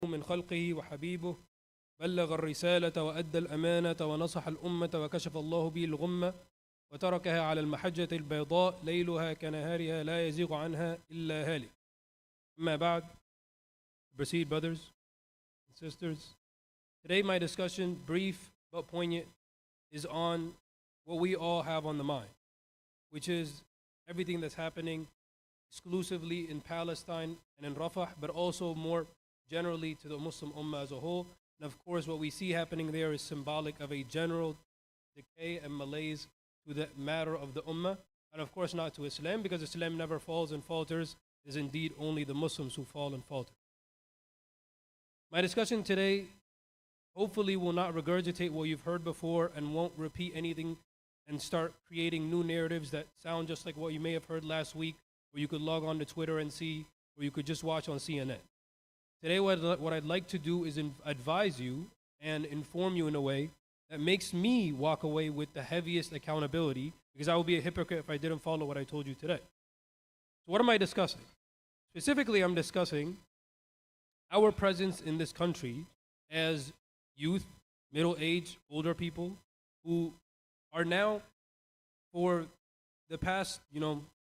من خلقه وحبيبه بلغ الرسالة وأدى الأمانة ونصح الأمة وكشف الله به الغمة وتركها على المحجة البيضاء ليلها كنهارها لا يزيغ عنها إلا هالك. أما بعد, proceed, brothers and sisters. Today my discussion, brief but poignant, is on what we all have on the mind, which is everything that's happening exclusively in Palestine and in Rafah, but also more generally to the Muslim Ummah as a whole. And of course, what we see happening there is symbolic of a general decay and malaise to the matter of the Ummah, and of course not to Islam, because Islam never falls and falters. It is indeed only the Muslims who fall and falter. My discussion today hopefully will not regurgitate what you've heard before and won't repeat anything and start creating new narratives that sound just like what you may have heard last week, or you could log on to Twitter and see, or you could just watch on CNN. Today what I'd like to do is advise you and inform you in a way that makes me walk away with the heaviest accountability, because I would be a hypocrite if I didn't follow what I told you today. So what am I discussing? Specifically, I'm discussing our presence in this country as youth, middle age, older people who are now, for the past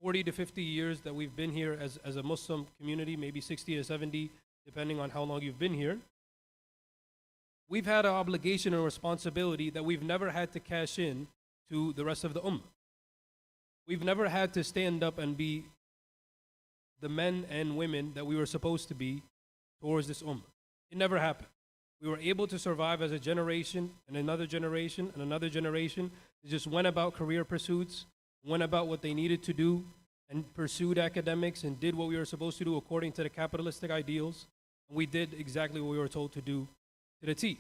40 to 50 years that we've been here as a Muslim community, maybe 60 to 70, depending on how long you've been here, we've had an obligation and responsibility that we've never had to cash in to the rest of the Ummah. We've never had to stand up and be the men and women that we were supposed to be towards this Ummah. It never happened. We were able to survive as a generation and another generation and another generation. They just went about career pursuits, went about what they needed to do, and pursued academics and did what we were supposed to do according to the capitalistic ideals. And we did exactly what we were told to do to the T.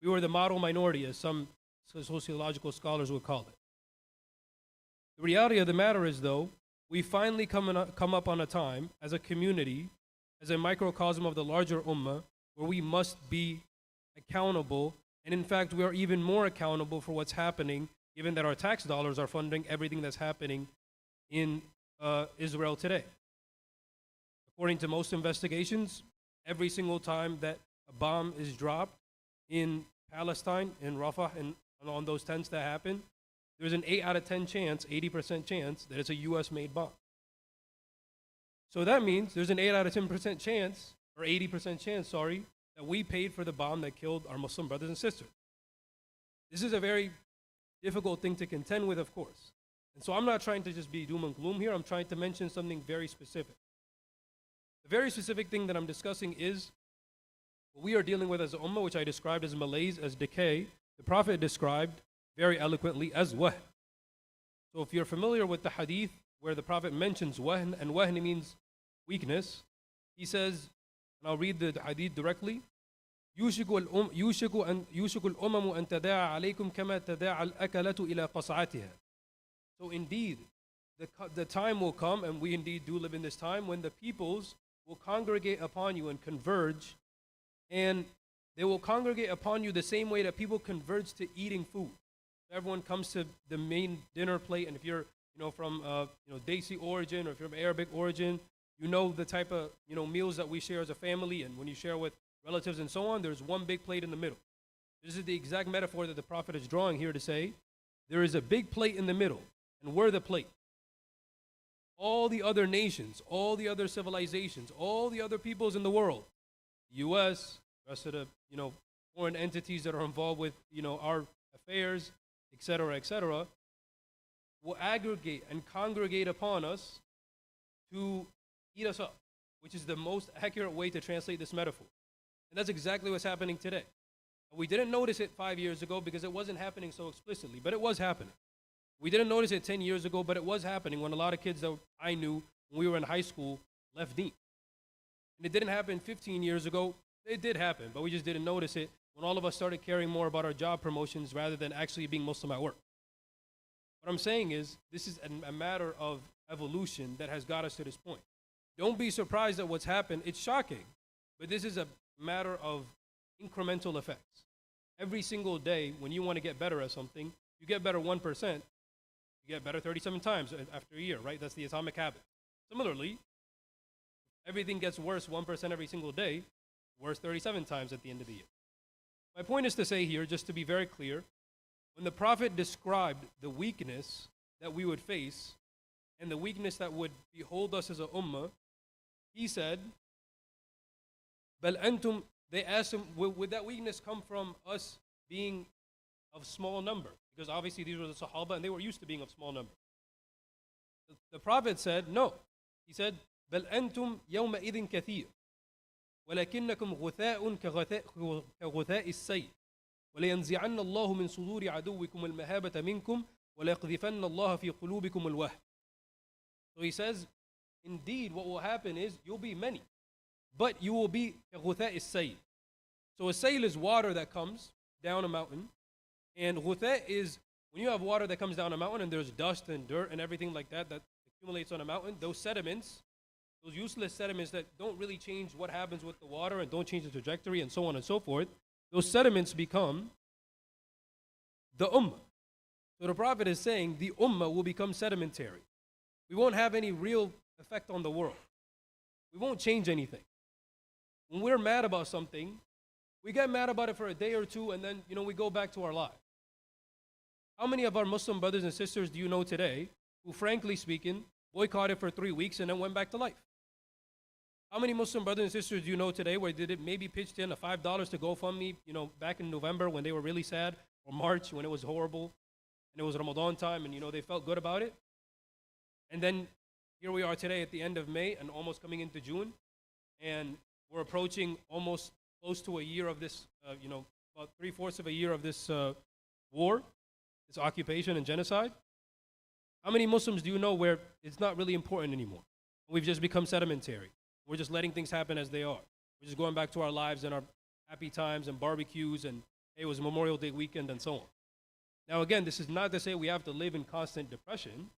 We were the model minority, as some sociological scholars would call it. The reality of the matter is, though, we finally come up on a time as a community, as a microcosm of the larger Ummah, where we must be accountable. And in fact, we are even more accountable for what's happening, given that our tax dollars are funding everything that's happening in Israel today. According to most investigations, every single time that a bomb is dropped in Palestine, in Rafah, and on those tents that happen, there's an 8 out of 10 chance, 80% chance, that it's a US-made bomb. So that means there's an 8 out of 10% chance, or 80% chance, that we paid for the bomb that killed our Muslim brothers and sisters. This is a very difficult thing to contend with, of course. And so I'm not trying to just be doom and gloom here. I'm trying to mention something very specific. The very specific thing that I'm discussing is what we are dealing with as a ummah, which I described as malaise, as decay. The Prophet described very eloquently as wahn. So if you're familiar with the hadith where the Prophet mentions wahn, and wahn means weakness, he says, and I'll read the hadith directly, يوشك الأمم أن تداعى عليكم كما تداعى الأكلة إلى قصعتها. So indeed, the time will come, and we indeed do live in this time, when the peoples will congregate upon you and converge, and they will congregate upon you the same way that people converge to eating food. Everyone comes to the main dinner plate, and if you're from Desi origin, or if you're of Arabic origin, you know the type of meals that we share as a family, and when you share with relatives and so on, there's one big plate in the middle. This is the exact metaphor that the Prophet is drawing here to say, there is a big plate in the middle, and we're the plate. All the other nations, all the other civilizations, all the other peoples in the world, U.S., rest of the foreign entities that are involved with our affairs, etc., will aggregate and congregate upon us to eat us up, which is the most accurate way to translate this metaphor. And that's exactly what's happening today. We didn't notice it 5 years ago because it wasn't happening so explicitly, but it was happening. We didn't notice it 10 years ago, but it was happening when a lot of kids that I knew when we were in high school left Deen. And it didn't happen 15 years ago. It did happen, but we just didn't notice it when all of us started caring more about our job promotions rather than actually being Muslim at work. What I'm saying is, this is a matter of evolution that has got us to this point. Don't be surprised at what's happened. It's shocking, but this is a matter of incremental effects. Every single day, when you want to get better at something, you get better 1%, you get better 37 times after a year, right? That's the atomic habit. Similarly, everything gets worse 1% every single day. worse 37 times at the end of the year. My point is to say here, just to be very clear, when the Prophet described the weakness that we would face and the weakness that would behold us as a ummah, he said, Bal antum, they asked him, would that weakness come from us being of small number? Because obviously these were the Sahaba and they were used to being of small number. The Prophet said, no. He said, Bal antum yawma idin kathir, ولكنكم غثاء كغثاء السيل ولينزعن الله من صدور عدوكم المهابة منكم وليقذفن الله في قلوبكم الوهن. So he says, indeed what will happen is you'll be many, but you will be كغثاء السيل. So a sail is water that comes down a mountain, and غثاء is when you have water that comes down a mountain and there's dust and dirt and everything like that that accumulates on a mountain, those sediments, those useless sediments that don't really change what happens with the water and don't change the trajectory and so on and so forth, those sediments become the ummah. So the Prophet is saying the ummah will become sedimentary. We won't have any real effect on the world. We won't change anything. When we're mad about something, we get mad about it for a day or two and then, we go back to our lives. How many of our Muslim brothers and sisters do you know today who, frankly speaking, boycotted for 3 weeks and then went back to life? How many Muslim brothers and sisters do you know today where did it maybe pitched in a $5 to GoFundMe, back in November when they were really sad, or March when it was horrible, and it was Ramadan time, and they felt good about it? And then here we are today at the end of May and almost coming into June, and we're approaching almost close to a year of this, about 3/4 of a year of this war, this occupation and genocide. How many Muslims do you know where it's not really important anymore? We've just become sedimentary. We're just letting things happen as they are. We're just going back to our lives and our happy times and barbecues and hey, it was Memorial Day weekend and so on. Now again, this is not to say we have to live in constant depression,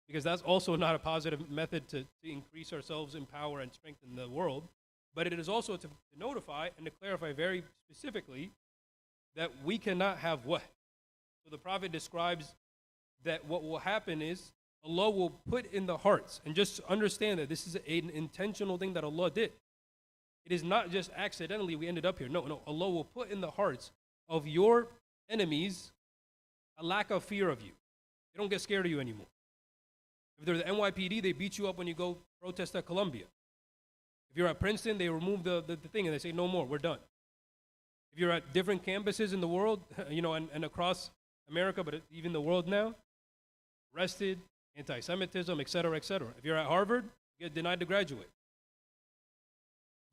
because that's also not a positive method to increase ourselves in power and strengthen the world. But it is also to notify and to clarify very specifically that we cannot have what? So the Prophet describes that what will happen is Allah will put in the hearts, and just understand that this is an intentional thing that Allah did. It is not just accidentally we ended up here. No, Allah will put in the hearts of your enemies a lack of fear of you. They don't get scared of you anymore. If they're the NYPD, they beat you up when you go protest at Columbia. If you're at Princeton, they remove the thing and they say, no more, we're done. If you're at different campuses in the world, and across America, but even the world now, arrested, anti-Semitism, etc., etc. If you're at Harvard, you get denied to graduate.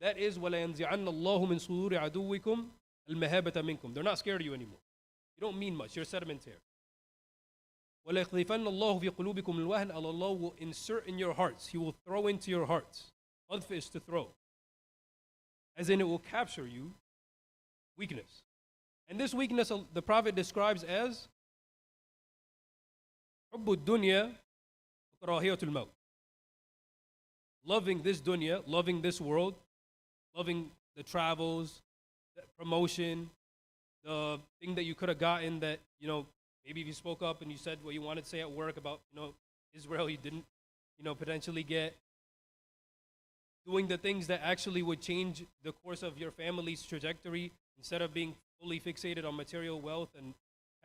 That is وَلَيَنْزِعَنَّ اللَّهُ مِنْ صُدُورِ عَدُوِّكُمْ الْمَهَابَةَ مِنْكُمْ. They're not scared of you anymore. You don't mean much. You're sedimentary. وَلَيَقْذِفَنَّ اللَّهُ فِي قُلُوبِكُمُ الْوَهْنَ. Allah will insert in your hearts. He will throw into your hearts. Qadf is to throw. As in it will capture you, weakness. And this weakness the Prophet describes as حُبُّ الدُّنْيَا وَكَرَاهِيَةُ الْمَوْتِ. Loving this dunya, loving this world, loving the travels, the promotion, the thing that you could have gotten that, maybe if you spoke up and you said what you wanted to say at work about, Israel, you didn't, potentially get. Doing the things that actually would change the course of your family's trajectory, instead of being fully fixated on material wealth and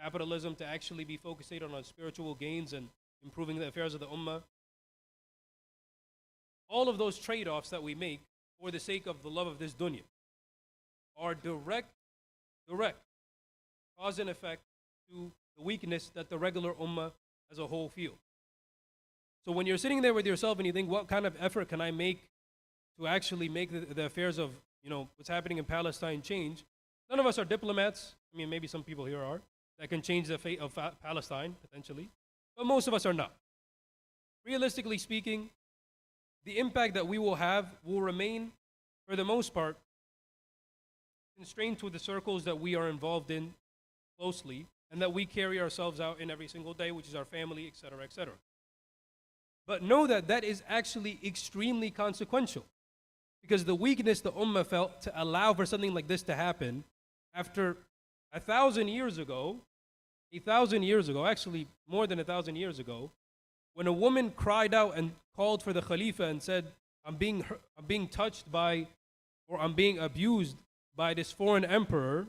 capitalism, to actually be focused on spiritual gains and improving the affairs of the ummah. All of those trade-offs that we make for the sake of the love of this dunya are direct cause and effect to the weakness that the regular ummah as a whole feels. So when you're sitting there with yourself and you think, what kind of effort can I make to actually make the affairs of what's happening in Palestine change? None of us are diplomats. I mean, maybe some people here are, that can change the fate of Palestine, potentially. But most of us are not. Realistically speaking, the impact that we will have will remain, for the most part, constrained to the circles that we are involved in closely and that we carry ourselves out in every single day, which is our family, etc., etc. But know that that is actually extremely consequential, because the weakness the ummah felt to allow for something like this to happen after 1,000 years ago, actually more than 1,000 years ago, when a woman cried out and called for the Khalifa and said, I'm being touched by or I'm being abused by this foreign emperor.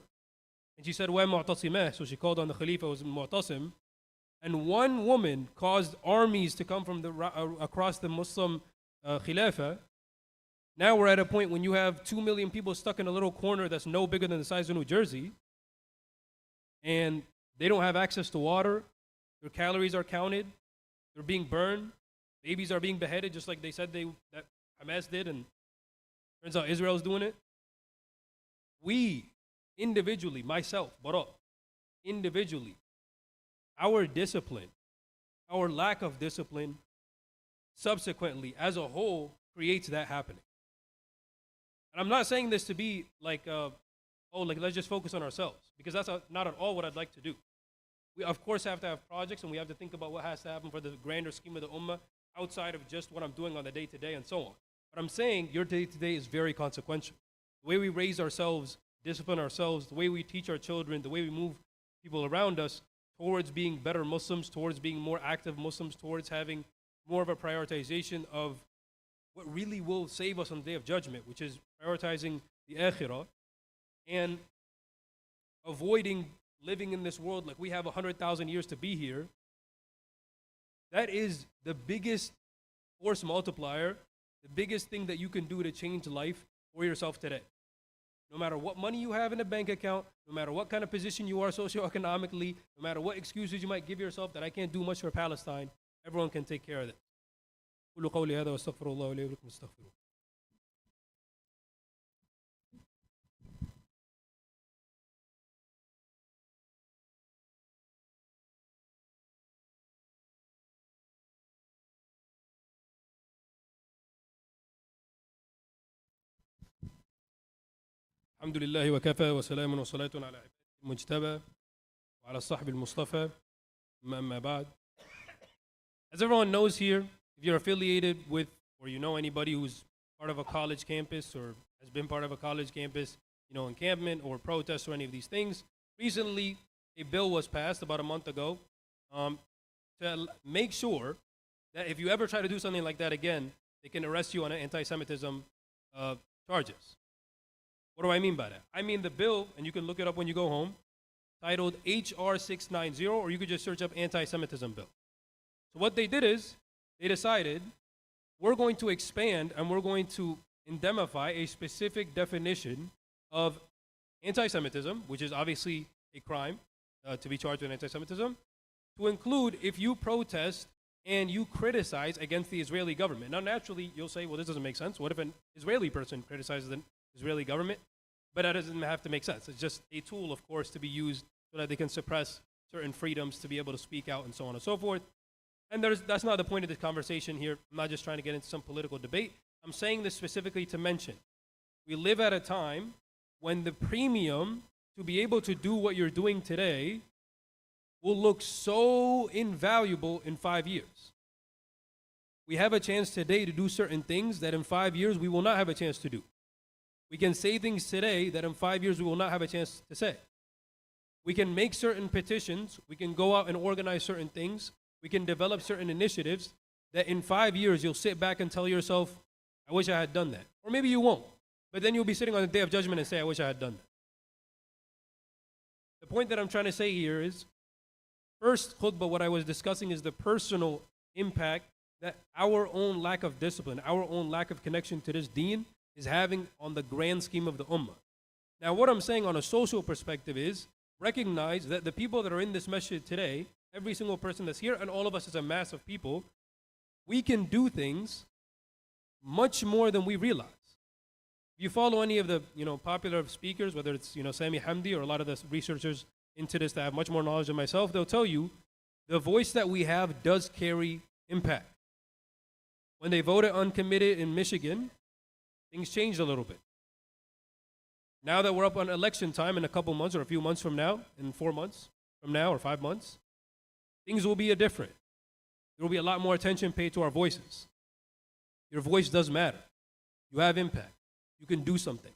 And she said, "Wa mu'tasimah." So she called on the Khalifa, was mu'tasim. And one woman caused armies to come from across the Muslim Khilafah. Now we're at a point when you have 2 million people stuck in a little corner that's no bigger than the size of New Jersey, and they don't have access to water. Their calories are counted. They're being burned. Babies are being beheaded, just like they said that Hamas did, and turns out Israel's doing it. We individually, myself, Bara, individually, our discipline, our lack of discipline, subsequently, as a whole, creates that happening. And I'm not saying this to be like, let's just focus on ourselves, because that's not at all what I'd like to do. We, of course, have to have projects, and we have to think about what has to happen for the grander scheme of the ummah, outside of just what I'm doing on the day-to-day and so on. But I'm saying your day-to-day is very consequential. The way we raise ourselves, discipline ourselves, the way we teach our children, the way we move people around us towards being better Muslims, towards being more active Muslims, towards having more of a prioritization of what really will save us on the Day of Judgment, which is prioritizing the akhirah and avoiding living in this world like we have 100,000 years to be here. That is the biggest force multiplier, the biggest thing that you can do to change life for yourself today. No matter what money you have in a bank account, no matter what kind of position you are socioeconomically, no matter what excuses you might give yourself that I can't do much for Palestine, everyone can take care of that. قولوا قولي هذا واستغفر الله لي ولكم استغفروه. الحمد لله وكفى وسلام وصلاة على عباده المجتبى وعلى الصحب المصطفى أما بعد. As everyone knows here, if you're affiliated with or you know anybody who's part of a college campus or has been part of a college campus, encampment or protest or any of these things, recently a bill was passed about a month ago to make sure that if you ever try to do something like that again, they can arrest you on anti-Semitism charges. What do I mean by that? I mean the bill, and you can look it up when you go home, titled HR 690, or you could just search up anti-Semitism bill. So what they did is, they decided, we're going to expand and we're going to indemnify a specific definition of anti-Semitism, which is obviously a crime to be charged with anti-Semitism, to include if you protest and you criticize against the Israeli government. Now, naturally, you'll say, well, this doesn't make sense. What if an Israeli person criticizes the Israeli government? But that doesn't have to make sense. It's just a tool, of course, to be used so that they can suppress certain freedoms to be able to speak out and so on and so forth. And that's not the point of this conversation here. I'm not just trying to get into some political debate. I'm saying this specifically to mention we live at a time when the premium to be able to do what you're doing today will look so invaluable in 5 years. We have a chance today to do certain things that in 5 years we will not have a chance to do. We can say things today that in 5 years we will not have a chance to say. We can make certain petitions. We can go out and organize certain things. We can develop certain initiatives that in 5 years you'll sit back and tell yourself, I wish I had done that. Or maybe you won't. But then you'll be sitting on the Day of Judgment and say, I wish I had done that. The point that I'm trying to say here is, first khutbah, what I was discussing is the personal impact that our own lack of discipline, our own lack of connection to this deen is having on the grand scheme of the ummah. Now, what I'm saying on a social perspective is, recognize that the people that are in this masjid today, every single person that's here, and all of us as a mass of people, we can do things much more than we realize. If you follow any of the popular speakers, whether it's Sami Hamdi or a lot of the researchers into this that have much more knowledge than myself, they'll tell you the voice that we have does carry impact. When they voted uncommitted in Michigan, things changed a little bit. Now that we're up on election time in a couple months or a few months from now, in 4 months from now or 5 months, things will be different. There will be a lot more attention paid to our voices. Your voice does matter. You have impact. You can do something.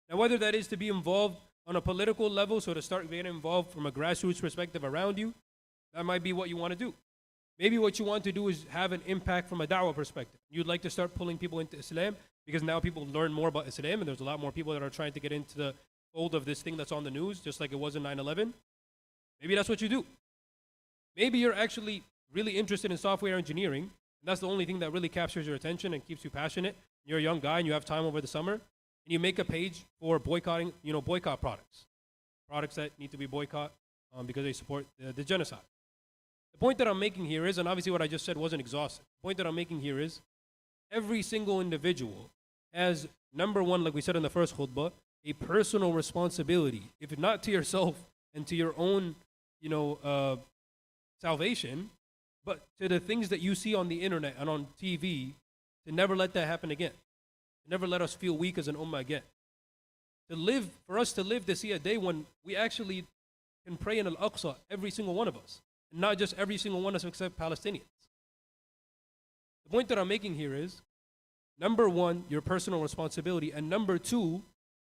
Now, whether that is to be involved on a political level, so to start getting involved from a grassroots perspective around you, that might be what you want to do. Maybe what you want to do is have an impact from a da'wah perspective. You'd like to start pulling people into Islam. because now people learn more about Islam, and there's a lot more people that are trying to get into the fold of this thing that's on the news, just like it was in 9/11. Maybe that's what you do. Maybe you're actually really interested in software engineering, and that's the only thing that really captures your attention and keeps you passionate. You're a young guy and you have time over the summer, and you make a page for boycotting, boycott products that need to be boycotted because they support the genocide. The point that I'm making here is, and obviously what I just said wasn't exhaustive. The point that I'm making here is, every single individual has, number one, like we said in the first khutbah, a personal responsibility, if not to yourself and to your own, salvation, but to the things that you see on the internet and on TV, to never let that happen again. To never let us feel weak as an ummah again. For us to live to see a day when we actually can pray in Al-Aqsa, every single one of us, and not just every single one of us except Palestinians. The point that I'm making here is, number one, your personal responsibility, and number two,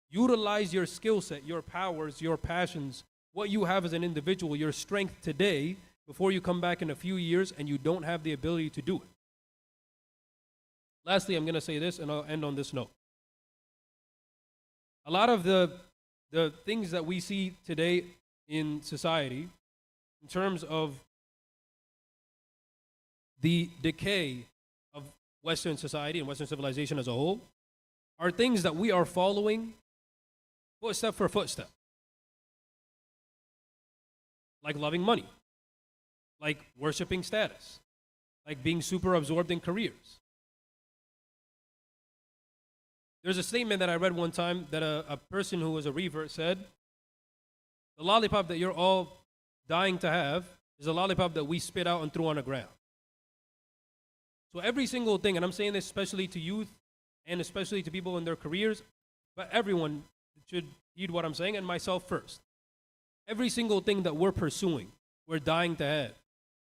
utilize your skill set, your powers, your passions, what you have as an individual, your strength today, before you come back in a few years and you don't have the ability to do it. Lastly, I'm going to say this, and I'll end on this note. A lot of the things that we see today in society, in terms of the decay of Western society and Western civilization as a whole, are things that we are following footstep for footstep. Like loving money, like worshiping status, like being super absorbed in careers. There's a statement that I read one time that a person who was a revert said, the lollipop that you're all dying to have is a lollipop that we spit out and threw on the ground. So every single thing, and I'm saying this especially to youth and especially to people in their careers, but everyone should heed what I'm saying, and myself first. Every single thing that we're pursuing, we're dying to have.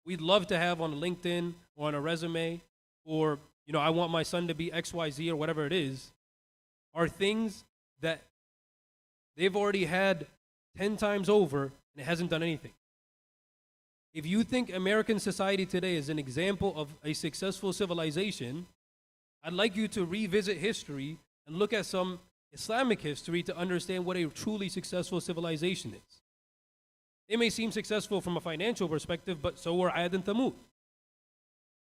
We'd love to have on LinkedIn or on a resume, or, I want my son to be XYZ or whatever it is, are things that they've already had 10 times over and it hasn't done anything. If you think American society today is an example of a successful civilization, I'd like you to revisit history and look at some Islamic history to understand what a truly successful civilization is. They may seem successful from a financial perspective, but so were Ad and Thamud.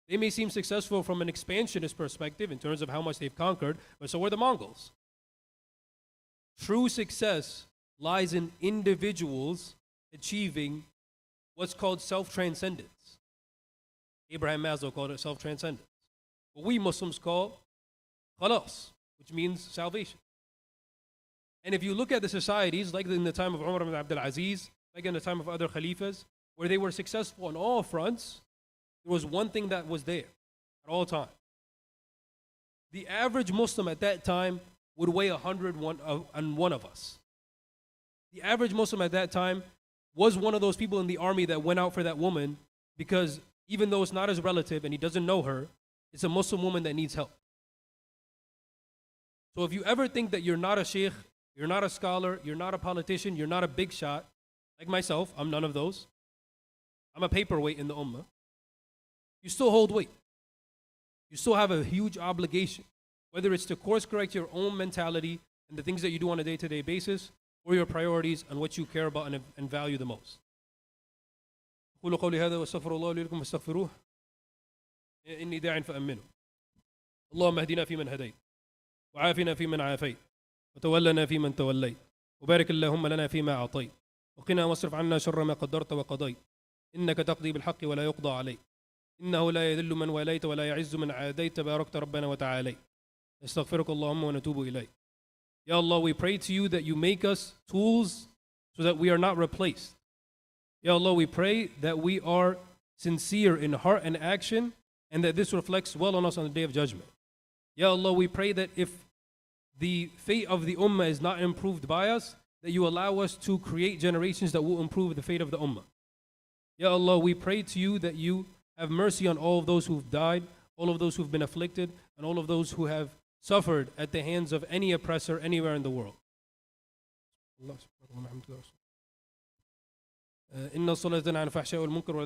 They may seem successful from an expansionist perspective in terms of how much they've conquered, but so were the Mongols. True success lies in individuals achieving what's called self-transcendence. Abraham Maslow called it self-transcendence. What we Muslims call khalas, which means salvation. And if you look at the societies, like in the time of Umar ibn Abdul Aziz, like in the time of other Khalifas, where they were successful on all fronts, there was one thing that was there at all times. The average Muslim at that time would weigh 101 of us. The average Muslim at that time was one of those people in the army that went out for that woman because even though it's not his relative and he doesn't know her, it's a Muslim woman that needs help. So if you ever think that you're not a sheikh, you're not a scholar, you're not a politician, you're not a big shot, like myself, I'm none of those. I'm a paperweight in the ummah. You still hold weight. You still have a huge obligation, whether it's to course correct your own mentality and the things that you do on a day-to-day basis, or your priorities and what you care about and value the most. أقول قولي هذا واستغفر الله لي ولكم فاستغفروه إني داع فأمنوا. اللهم اهدنا فيمن هديت وعافنا فيمن عافيت وتولنا فيمن توليت وبارك اللهم لنا فيما أعطيت وقنا واصرف عنا شر ما قدرت وقضيت إنك تقضي بالحق ولا يقضى عليك إنه لا يذل من واليت ولا يعز من عاديت تباركت ربنا وتعاليت نستغفرك اللهم ونتوب إليك. Ya Allah, we pray to you that you make us tools so that we are not replaced. Ya Allah, we pray that we are sincere in heart and action and that this reflects well on us on the Day of Judgment. Ya Allah, we pray that if the fate of the Ummah is not improved by us, that you allow us to create generations that will improve the fate of the Ummah. Ya Allah, we pray to you that you have mercy on all of those who've died, all of those who've been afflicted, and all of those who have suffered at the hands of any oppressor anywhere in the world. إن الصلاة تنهى عن الفحشاء والمنكر